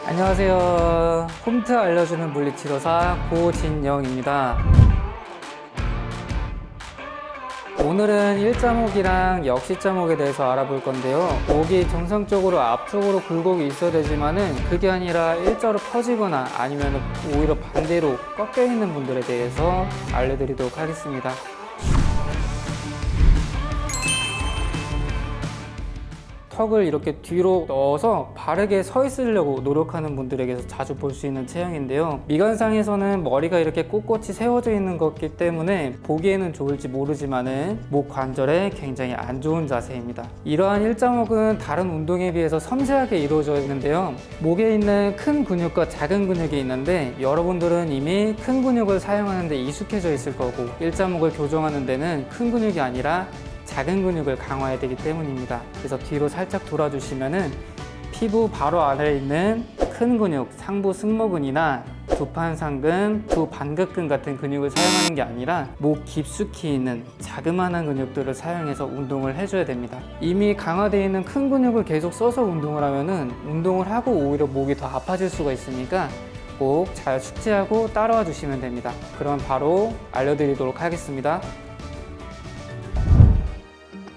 안녕하세요. 홈트 알려주는 물리치료사 고진영입니다. 오늘은 일자목이랑 역시자목에 대해서 알아볼 건데요. 목이 정상적으로 앞쪽으로 굴곡이 있어야 되지만은 그게 아니라 일자로 퍼지거나 아니면 오히려 반대로 꺾여 있는 분들에 대해서 알려드리도록 하겠습니다. 턱을 이렇게 뒤로 넣어서 바르게 서 있으려고 노력하는 분들에게서 자주 볼 수 있는 체형인데요. 미관상에서는 머리가 이렇게 꼿꼿이 세워져 있는 것이기 때문에 보기에는 좋을지 모르지만은 목 관절에 굉장히 안 좋은 자세입니다. 이러한 일자목은 다른 운동에 비해서 섬세하게 이루어져 있는데요. 목에 있는 큰 근육과 작은 근육이 있는데 여러분들은 이미 큰 근육을 사용하는 데 익숙해져 있을 거고 일자목을 교정하는 데는 큰 근육이 아니라 작은 근육을 강화해야 되기 때문입니다. 그래서 뒤로 살짝 돌아주시면은 피부 바로 아래에 있는 큰 근육, 상부 승모근이나 두판상근, 두반극근 같은 근육을 사용하는 게 아니라 목 깊숙이 있는 자그마한 근육들을 사용해서 운동을 해줘야 됩니다. 이미 강화되어 있는 큰 근육을 계속 써서 운동을 하면은 운동을 하고 오히려 목이 더 아파질 수가 있으니까 꼭 잘 숙지하고 따라와 주시면 됩니다. 그럼 바로 알려드리도록 하겠습니다.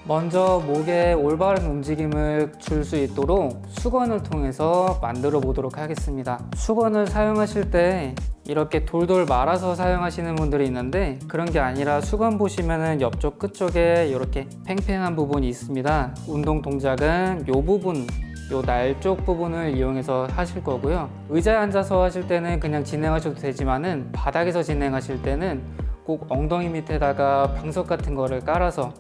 먼저 목에 올바른 움직임을 줄 수 있도록 수건을 통해서 만들어 보도록 하겠습니다. 수건을 사용하실 때 이렇게 돌돌 말아서 사용하시는 분들이 있는데 그런 게 아니라 수건 보시면은 옆쪽 끝쪽에 이렇게 팽팽한 부분이 있습니다. 운동 동작은 이 부분, 요 날 쪽 부분을 이용해서 하실 거고요. 의자에 앉아서 하실 때는 그냥 진행하셔도 되지만은 바닥에서 진행하실 때는 꼭 엉덩이 밑에다가 방석 같은 거를 깔아서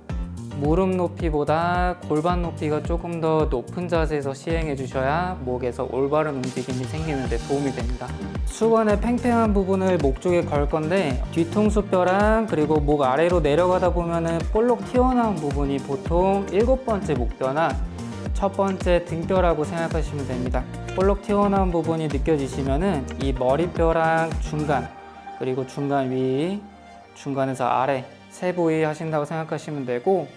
무릎 높이보다 골반 높이가 조금 더 높은 자세에서 시행해 주셔야 목에서 올바른 움직임이 생기는 데 도움이 됩니다. 수건의 팽팽한 부분을 목 쪽에 걸 건데 뒤통수뼈랑 그리고 목 아래로 내려가다 보면은 볼록 튀어나온 부분이 보통 7번째 목뼈나 첫 번째 등뼈라고 생각하시면 됩니다. 볼록 튀어나온 부분이 느껴지시면은 이 머리뼈랑 중간 그리고 중간 위, 중간에서 아래 세 부위 하신다고 생각하시면 되고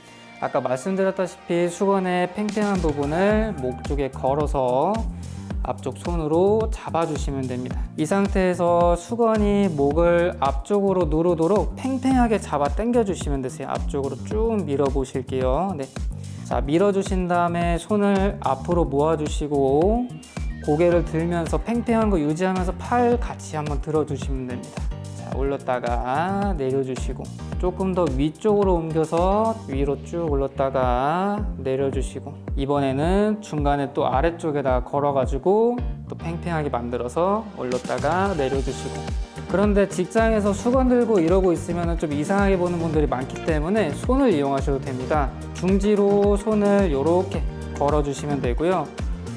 아까 말씀드렸다시피 수건의 팽팽한 부분을 목 쪽에 걸어서 앞쪽 손으로 잡아주시면 됩니다. 이 상태에서 수건이 목을 앞쪽으로 누르도록 팽팽하게 잡아 당겨 주시면 되세요. 앞쪽으로 쭉 밀어 보실게요. 네. 자, 밀어 주신 다음에 손을 앞으로 모아 주시고 고개를 들면서 팽팽한 거 유지하면서 팔 같이 한번 들어 주시면 됩니다. 올렸다가 내려주시고 조금 더 위쪽으로 옮겨서 위로 쭉 올렸다가 내려주시고 이번에는 중간에 또 아래쪽에다가 걸어가지고 또 팽팽하게 만들어서 올렸다가 내려주시고 그런데 직장에서 수건 들고 이러고 있으면 좀 이상하게 보는 분들이 많기 때문에 손을 이용하셔도 됩니다. 중지로 손을 이렇게 걸어주시면 되고요.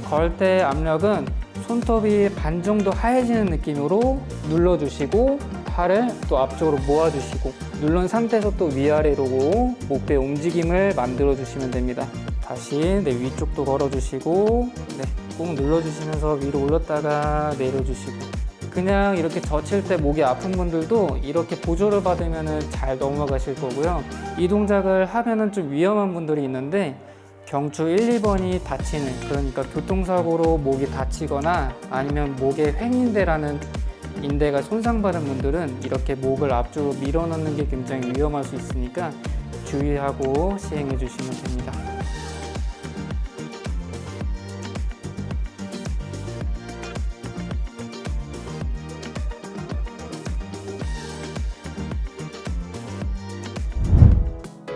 걸 때 압력은 손톱이 반 정도 하얘지는 느낌으로 눌러주시고 팔을 또 앞쪽으로 모아주시고 누른 상태에서 또 위아래로 목배 움직임을 만들어 주시면 됩니다. 다시 위쪽도 걸어주시고 꾹 눌러주시면서 위로 올렸다가 내려주시고 그냥 이렇게 젖힐 때 목이 아픈 분들도 이렇게 보조를 받으면 잘 넘어가실 거고요. 이 동작을 하면 좀 위험한 분들이 있는데 경추 1, 2번이 다치는 그러니까 교통사고로 목이 다치거나 아니면 목에 횡인대라는 인대가 손상받은 분들은 이렇게 목을 앞쪽으로 밀어넣는 게 굉장히 위험할 수 있으니까 주의하고 시행해 주시면 됩니다.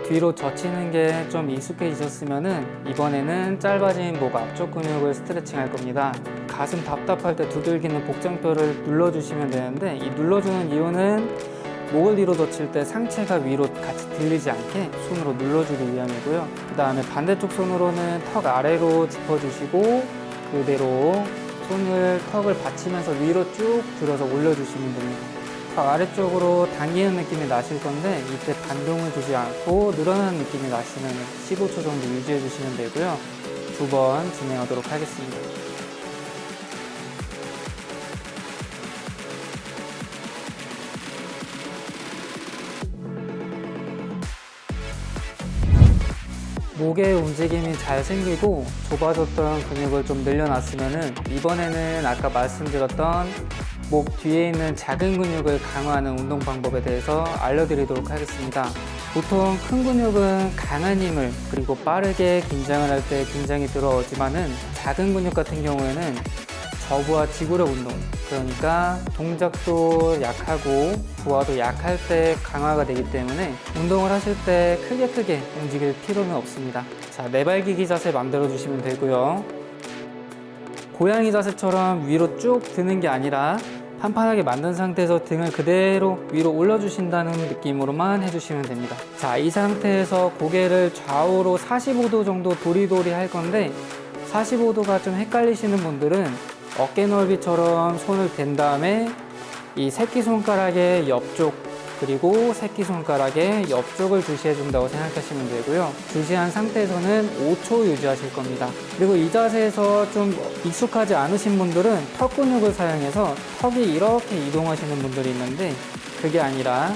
뒤로 젖히는 게 좀 익숙해지셨으면은 이번에는 짧아진 목 앞쪽 근육을 스트레칭 할 겁니다. 가슴 답답할 때 두들기는 복장뼈를 눌러주시면 되는데 이 눌러주는 이유는 목을 뒤로 젖힐 때 상체가 위로 같이 들리지 않게 손으로 눌러주기 위함이고요. 그 다음에 반대쪽 손으로는 턱 아래로 짚어주시고 그대로 손을 턱을 받치면서 위로 쭉 들어서 올려주시면 됩니다. 턱 아래쪽으로 당기는 느낌이 나실 건데 이때 반동을 주지 않고 늘어나는 느낌이 나시면 15초 정도 유지해 주시면 되고요. 2번 진행하도록 하겠습니다. 목의 움직임이 잘 생기고 좁아졌던 근육을 좀 늘려놨으면은 이번에는 아까 말씀드렸던 목 뒤에 있는 작은 근육을 강화하는 운동 방법에 대해서 알려드리도록 하겠습니다. 보통 큰 근육은 강한 힘을 그리고 빠르게 긴장을 할 때 긴장이 들어오지만은 작은 근육 같은 경우에는 저부하 지구력 운동, 그러니까 동작도 약하고 부하도 약할 때 강화가 되기 때문에 운동을 하실 때 크게 움직일 필요는 없습니다. 자, 내발기기 자세 만들어 주시면 되고요. 고양이 자세처럼 위로 쭉 드는 게 아니라 판판하게 만든 상태에서 등을 그대로 위로 올려주신다는 느낌으로만 해주시면 됩니다. 자, 이 상태에서 고개를 좌우로 45도 정도 도리도리 할 건데 45도가 좀 헷갈리시는 분들은 어깨 넓이처럼 손을 댄 다음에 이 새끼손가락의 옆쪽 그리고 새끼손가락의 옆쪽을 주시해 준다고 생각하시면 되고요. 주시한 상태에서는 5초 유지하실 겁니다. 그리고 이 자세에서 좀 익숙하지 않으신 분들은 턱 근육을 사용해서 턱이 이렇게 이동하시는 분들이 있는데 그게 아니라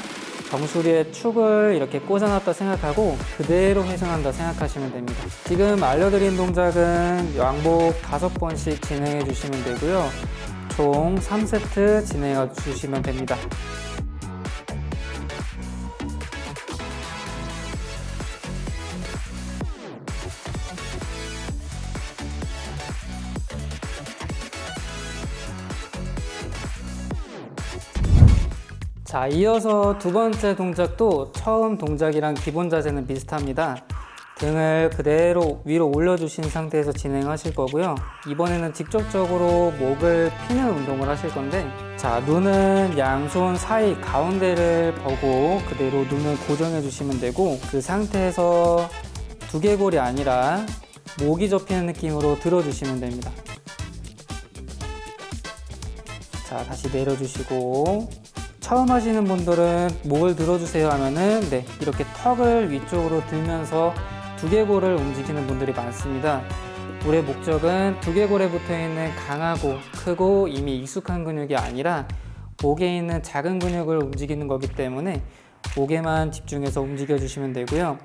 정수리에 축을 이렇게 꽂아놨다 생각하고 그대로 회전한다 생각하시면 됩니다. 지금 알려드린 동작은 왕복 5번씩 진행해 주시면 되고요. 총 3세트 진행해 주시면 됩니다. 자, 이어서 두 번째 동작도 처음 동작이랑 기본 자세는 비슷합니다. 등을 그대로 위로 올려주신 상태에서 진행하실 거고요. 이번에는 직접적으로 목을 피는 운동을 하실 건데, 자, 눈은 양손 사이 가운데를 보고 그대로 눈을 고정해 주시면 되고, 그 상태에서 두개골이 아니라 목이 접히는 느낌으로 들어주시면 됩니다. 자, 다시 내려주시고, 처음 하시는 분들은 목을 들어주세요 하면은 이렇게 턱을 위쪽으로 들면서 두개골을 움직이는 분들이 많습니다. 우리의 목적은 두개골에 붙어있는 강하고 크고 이미 익숙한 근육이 아니라 목에 있는 작은 근육을 움직이는 거기 때문에 목에만 집중해서 움직여 주시면 되고요.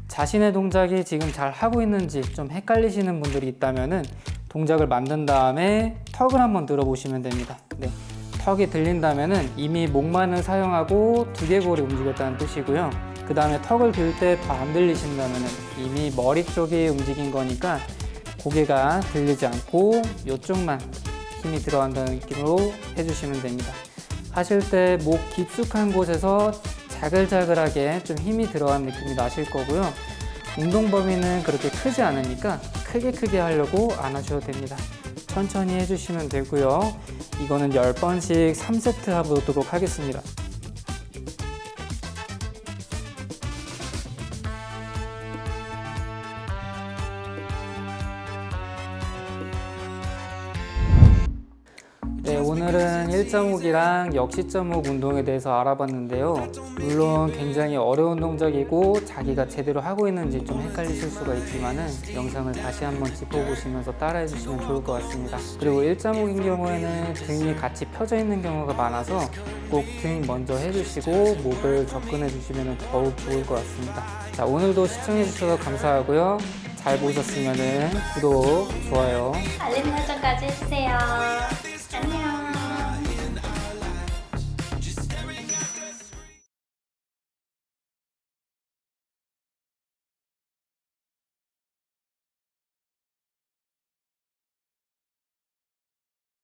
자신의 동작이 지금 잘 하고 있는지 좀 헷갈리시는 분들이 있다면은 동작을 만든 다음에 턱을 한번 들어보시면 됩니다. 턱이 들린다면은 이미 목만을 사용하고 두개골이 움직였다는 뜻이고요. 그 다음에 턱을 들 때 더 안 들리신다면은 이미 머리 쪽이 움직인 거니까 고개가 들리지 않고 이쪽만 힘이 들어간다는 느낌으로 해주시면 됩니다. 하실 때 목 깊숙한 곳에서 자글자글하게 좀 힘이 들어간 느낌이 나실 거고요. 운동 범위는 그렇게 크지 않으니까 크게 하려고 안 하셔도 됩니다. 천천히 해주시면 되고요. 이거는 10번씩 3세트 해보도록 하겠습니다. 오늘은 1.5기랑 역시점목 운동에 대해서 알아봤는데요. 물론 굉장히 어려운 동작이고 자기가 제대로 하고 있는지 좀 헷갈리실 수가 있지만은 영상을 다시 한번 짚어보시면서 따라해 주시면 좋을 것 같습니다. 그리고 1.5인 경우에는 등이 같이 펴져 있는 경우가 많아서 꼭 등 먼저 해주시고 목을 접근해 주시면 더욱 좋을 것 같습니다. 자, 오늘도 시청해 주셔서 감사하고요. 잘 보셨으면 구독, 좋아요, 알림 설정까지 해주세요.